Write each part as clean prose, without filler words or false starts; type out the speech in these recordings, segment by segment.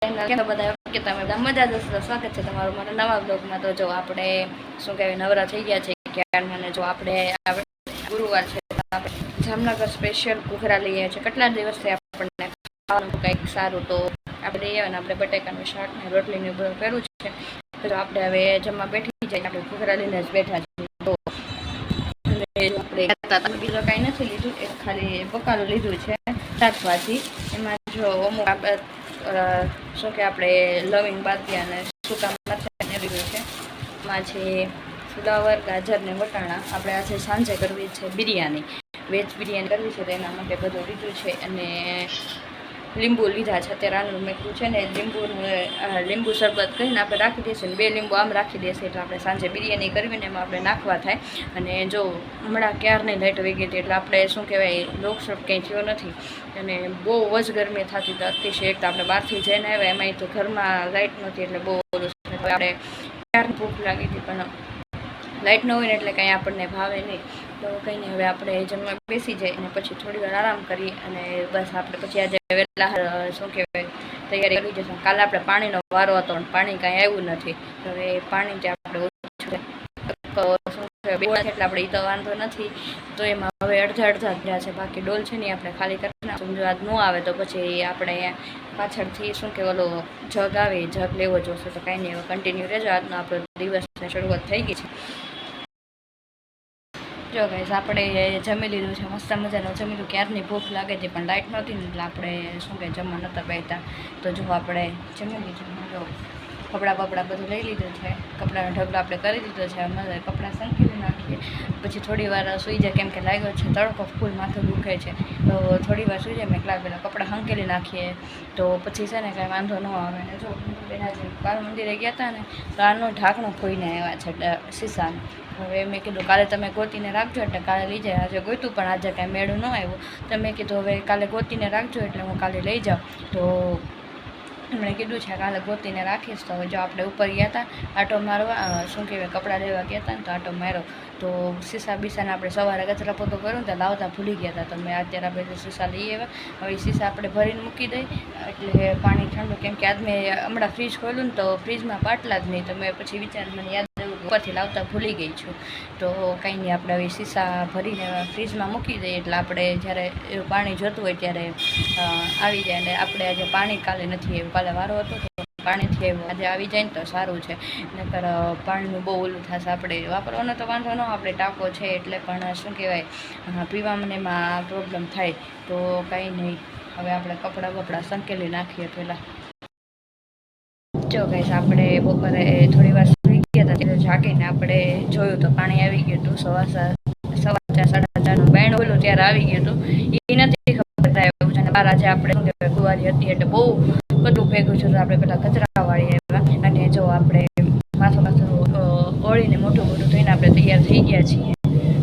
બધા કે તમે બધા મજા જશો. સ્વાગત છે તમારું મારા નવા બ્લોગમાં. તો જો આપણે શું કહેવાય નવરા થઈ ગયા છે ક્યારે જો આપણે ગુરુવાર છે જામનગર સ્પેશિયલ ઘૂઘરા લઈએ છીએ. કેટલા દિવસથી આપણને ખાવાનું કંઈક સારું તો આપણે લઈએ અને આપણે બટેકાનું શાક ને રોટલીને બધું કર્યું છે. તો આપણે હવે જમવા બેઠી જાય આપણે ઘૂઘરા લઈને જ બેઠા છીએ. તો આપણે બીજો કાંઈ નથી લીધું, એક ખાલી બકાલું લીધું છે શાકભાજી. એમાં જો અમુક શું કે આપણે લવિંગ બાદિયા અને સૂકા મરચાં લીધું છે. એમાં છે ફુલાવર, ગાજર ને વટાણા. આપણે આજે સાંજે કરવી છે બિરયાની, વેજ બિરયાની કરવી છે. તો એના માટે બધું લીધું છે અને લીંબુ લીધા છે. અત્યારે આનું મેકું છે ને લીંબુ શરબત કરીને આપણે રાખી દઈશું ને 2 લીંબુ આમ રાખી દઈશું એટલે આપણે સાંજે બિરયાની કરવી ને એમાં આપણે નાખવા થાય. અને જો હમણાં ક્યારની લાઇટ વહી ગઈ હતી એટલે આપણે શું કહેવાય લોકશોપ કંઈ થયો નથી અને બહુ જ ગરમી થતી હતી અતિશય. એક તો આપણે બહારથી જઈને આવ્યા એમાંય તો ઘરમાં લાઇટ નહોતી એટલે બહુ આપણે ક્યારની ભૂખ લાગી હતી પણ લાઇટ ન હોય ને એટલે કંઈ આપણને ભાવે નહીં. તો કંઈ નહીં, હવે આપણે જમવા બેસી જાય અને પછી થોડી વાર આરામ કરી અને બસ આપણે પછી આજે વહેલા શું કહેવાય તૈયારી કરી જશું. કાલે આપણે પાણીનો વારો હતો પણ પાણી કાંઈ આવ્યું નથી. હવે પાણી જે આપણે એટલે આપણે એ તો વાંધો નથી. તો એમાં હવે અડધા રહ્યા છે, બાકી ડોલ છે ને આપણે ખાલી કરી નાખશું. જો આજ ન આવે તો પછી આપણે પાછળથી શું કે ઓલો જગ આવે જગ લેવો જોશે. તો કાંઈ નહીં, હવે કન્ટિન્યુ રહેજો. આજનો આપણો દિવસની શરૂઆત થઈ ગઈ છે. જો ગાઈસ આપણે જમી લીધું છે, મસ્ત મજાનું જમી લીધું. ક્યારની ભૂખ લાગે છે પણ લાઇટ નહોતી ને એટલે આપણે શું કે જમવા નહોતા બેઠા. તો જો આપણે જમી લીધું, જો કપડાં બપડા બધું લઈ લીધું છે, કપડાનો ઢગલો આપણે કરી દીધો છે. અમે કપડાં સંકેલી નાખીએ પછી થોડી વાર સૂઈ જાય કેમ કે લાગ્યો છે તડકો, ફૂલ માથું દુખે છે. તો થોડી વાર સૂઈ જાય મેં પેલા કપડાં સંકેલી નાખીએ તો પછી છે ને કાંઈ વાંધો ન આવે. ને જો કાલ મંદિરે ગયા હતા ને તો આનું ઢાંકણું ખોઈને આવ્યા છે શીશાનું. હવે મેં કીધું કાલે તમે ગોતીને રાખજો એટલે કાલે લઈ જાય. આજે ગોતું પણ આજે કાંઈ મેળું ન આવ્યું. તો મેં કીધું હવે કાલે ગોતીને રાખજો એટલે હું કાલે લઈ જાઉં. તો એમણે કીધું છે કાલે ગોતીને રાખીશ. તો હવે જો આપણે ઉપર ગયા હતા આટો મારવા, શું કહેવાય કપડાં લેવા ગયા હતા ને તો આટો માર્યો. તો શીશા બીસાને આપણે સવારે કચરા પોતો કર્યો ને તો લાવતા ભૂલી ગયા હતા. તો મેં અત્યારે આપણે શીશા લઈ આવ્યા. હવે શીશા આપણે ભરીને મૂકી દઈ એટલે પાણી ઠંડુ, કેમ કે આજ મેં હમણાં ફ્રીજ ખોલ્યું ને તો ફ્રીજમાં પાટલા જ નહીં. તો મેં પછી વિચાર મને યાદ ઉપરથી લાવતા ભૂલી ગઈ છું. તો કંઈ નહીં, આપણે હવે શીશા ભરીને ફ્રીજમાં મૂકી દઈએ એટલે આપણે જ્યારે પાણી જોતું હોય ત્યારે આવી જાય. અને આપણે આજે પાણી કાલે નથી આવ્યું, કાલે વારો હતો તો પાણીથી આવ્યું, આજે આવી જાય ને તો સારું છે. નકર પાણીનું બહુ ઓલું થશે. આપણે વાપરવાનો તો વાંધો ન, આપણે ટાંકો છે એટલે પણ શું કહેવાય પીવામાં એમાં પ્રોબ્લેમ થાય. તો કંઈ નહીં, હવે આપણે કપડાં બપડા સંકેલી નાખીએ પહેલાં. જો ગાઈસ આપણે બપોરે થોડી વાર સુઈ ગયા હતા ત્યારે જાગીને આપણે જોયું તો પાણી આવી ગયું હતું. 4:15 4:30 બાયણું બોલું ત્યારે આવી ગયું હતું. એ નથી ખબર થાય એવું છે. અને બાર આજે આપણે શું કહેવાય ગુરુવારી હતી એટલે બહુ બધું ભેગું છે. તો આપણે પેલા કચરા વાળી આવ્યા અને જો આપણે માથું ઓળીને મોટું મોટું થઈને આપણે તૈયાર થઈ ગયા છીએ.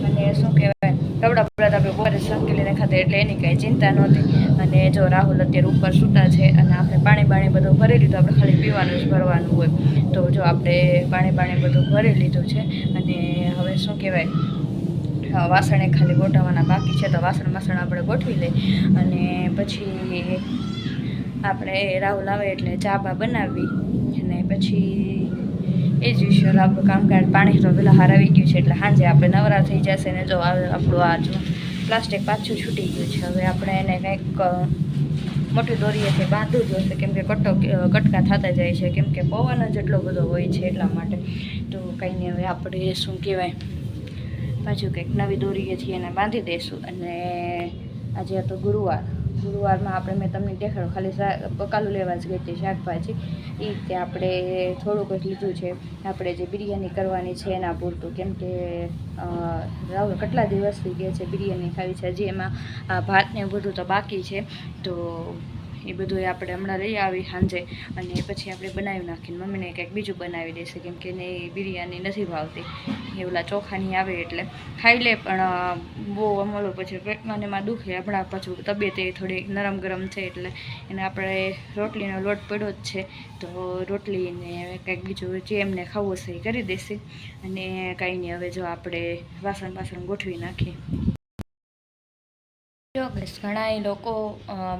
અને શું કહેવાય કપડાં બપડા આપણે બપોરે સંકેલીને ખાતે એટલે એની કાંઈ ચિંતા નહોતી. અને જો રાહુલ અત્યારે ઉપર સૂતા છે અને આપણે પાણી બધું ભરી લીધું. આપણે ખાલી પીવાનું જ ભરવાનું હોય. તો જો આપણે પાણી બધું ભરી લીધું છે અને હવે શું કહેવાય વાસણે ખાલી ગોઠવવાના બાકી છે. તો વાસણ આપણે ગોઠવી લઈ અને પછી આપણે રાહુલ આવે એટલે ચા બા બનાવી અને પછી એ જ વિષય આપણું કામકાજ. પાણી તો પેલા હાર આવી ગયું છે એટલે સાંજે આપણે નવરા થઈ જશે. ને જો આપણું આ જો પ્લાસ્ટિક પાછું છૂટી ગયું છે. હવે આપણે એને કંઈક મોટી દોરીએથી બાંધવું જોઈશે કેમ કે કટકા થતા જાય છે, કેમ કે પવન જ એટલો બધો હોય છે એટલા માટે. તો કંઈ નહીં, હવે આપણે શું કહેવાય પાછું કંઈક નવી દોરીએથી એને બાંધી દઈશું. અને આજે હતો ગુરુવારમાં આપણે મેં તમને દેખાડો ખાલી બકાલું લેવા જ ગઈ હતી શાકભાજી. એ રીતે આપણે થોડુંક જ લીધું છે આપણે જે બિરયાની કરવાની છે એના પૂરતું. કેમ કે રાહુલ કેટલા દિવસથી કહે છે બિરયાની ખાવી છે. હજી એમાં ભાત ને બધું તો બાકી છે. તો એ બધું આપણે હમણાં લઈ આવી સાંજે અને પછી આપણે બનાવી નાખીને મમ્મીને કંઈક બીજું બનાવી દેશે કેમ કે એને બિરયાની નથી ભાવતી. એ ઓલા ચોખાની આવે એટલે ખાઈ લે પણ બહુ અમલો પછી પેટમાં એમાં દુખે. હમણાં પાછું તબિયત એ થોડી નરમ ગરમ છે એટલે એને આપણે રોટલીનો લોટ પડ્યો જ છે. તો રોટલીને કંઈક બીજું જે એમને ખાવું હશે એ કરી દેશે. અને કાંઈ નહીં, હવે જો આપણે વાસણ ગોઠવી નાખીએ. જો ઘણા એ લોકો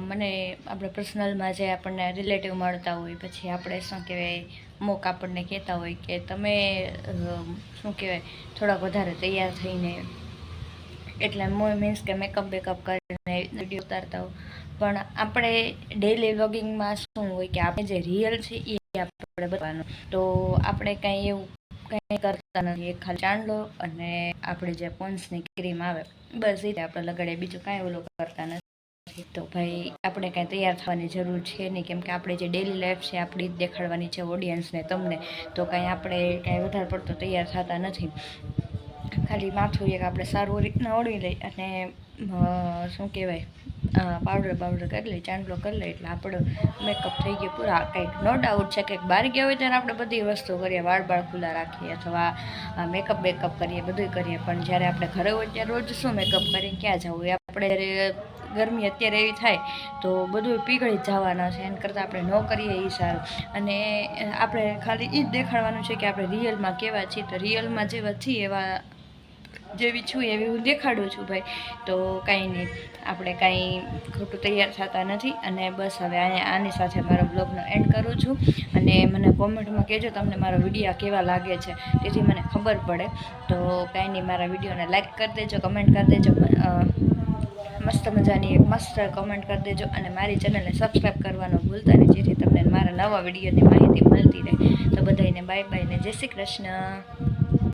મને આપણે પર્સનલમાં જે આપણને રિલેટિવ મળતા હોય, પછી આપણે શું કહેવાય અમુક આપણને કહેતા હોય કે તમે શું કહેવાય થોડાક વધારે તૈયાર થઈને, એટલે મીન્સ કે મેકઅપ બેકઅપ કરીને વિડીયો ઉતારતા હોય. પણ આપણે ડેઈલી વ્લોગિંગમાં શું હોય કે આપણે જે રિયલ છે એ આપણે બતાવવાનું. તો આપણે કાંઈ એવું કંઈ કરતા નથી, એક ખાલી ચાંદલો અને આપણે જે પોન્સની ક્રીમ આવે બસ એ આપણે લગાડીએ, બીજું કાંઈ ઓલું કરતા નથી. તો ભાઈ આપણે કાંઈ તૈયાર થવાની જરૂર છે નહીં, કેમ કે આપણે જે ડેલી લાઈફ છે આપણી જ દેખાડવાની છે ઓડિયન્સને, તમને. તો કાંઈ આપણે કાંઈ વધારે પડતો તૈયાર થતા નથી, ખાલી માથું એક આપણે સારું રીતના ઓળવી લઈ અને શું કહેવાય પાવડર કરી લઈ, ચાંદલો કરી લઈ, એટલે આપણો મેકઅપ થઈ ગયો પૂરા. કંઈક નો ડાઉટ છે કે બહાર ગયા હોય ત્યારે આપણે બધી વસ્તુ કરીએ, વાળ ખુલ્લા રાખીએ અથવા મેકઅપ બેકઅપ કરીએ, બધું કરીએ, પણ જ્યારે આપણે ઘરે હોય ત્યારે રોજ શું મેકઅપ કરીને ક્યાં જવું? આપણે ગરમી અત્યારે એવી થાય તો બધું પીગળી જવાના છે, એના કરતાં આપણે ન કરીએ એ સારું. અને આપણે ખાલી એ જ દેખાડવાનું છે કે આપણે રિયલમાં કેવા છીએ, તો રિયલમાં જેવા છીએ એવા જેવી છું એવી હું દેખાડું છું ભાઈ. તો કાંઈ નહીં, આપણે કાંઈ ખોટું તૈયાર થતા નથી. અને બસ હવે આની સાથે મારો બ્લોગનો એન્ડ કરું છું. અને મને કોમેન્ટમાં કહેજો તમને મારો વિડીયો કેવા લાગે છે, તેથી મને ખબર પડે. તો કાંઈ નહીં, મારા વિડીયોને લાઈક કરી દેજો, કમેન્ટ કરી દેજો, મસ્ત મજાની એક મસ્ત કમેન્ટ કરી દેજો, અને મારી ચેનલને સબસ્ક્રાઈબ કરવાનું ભૂલતા નહીં, જેથી તમને મારા નવા વિડીયોની માહિતી મળતી રહે. તો બધાને બાય બાય ને જય શ્રી કૃષ્ણ.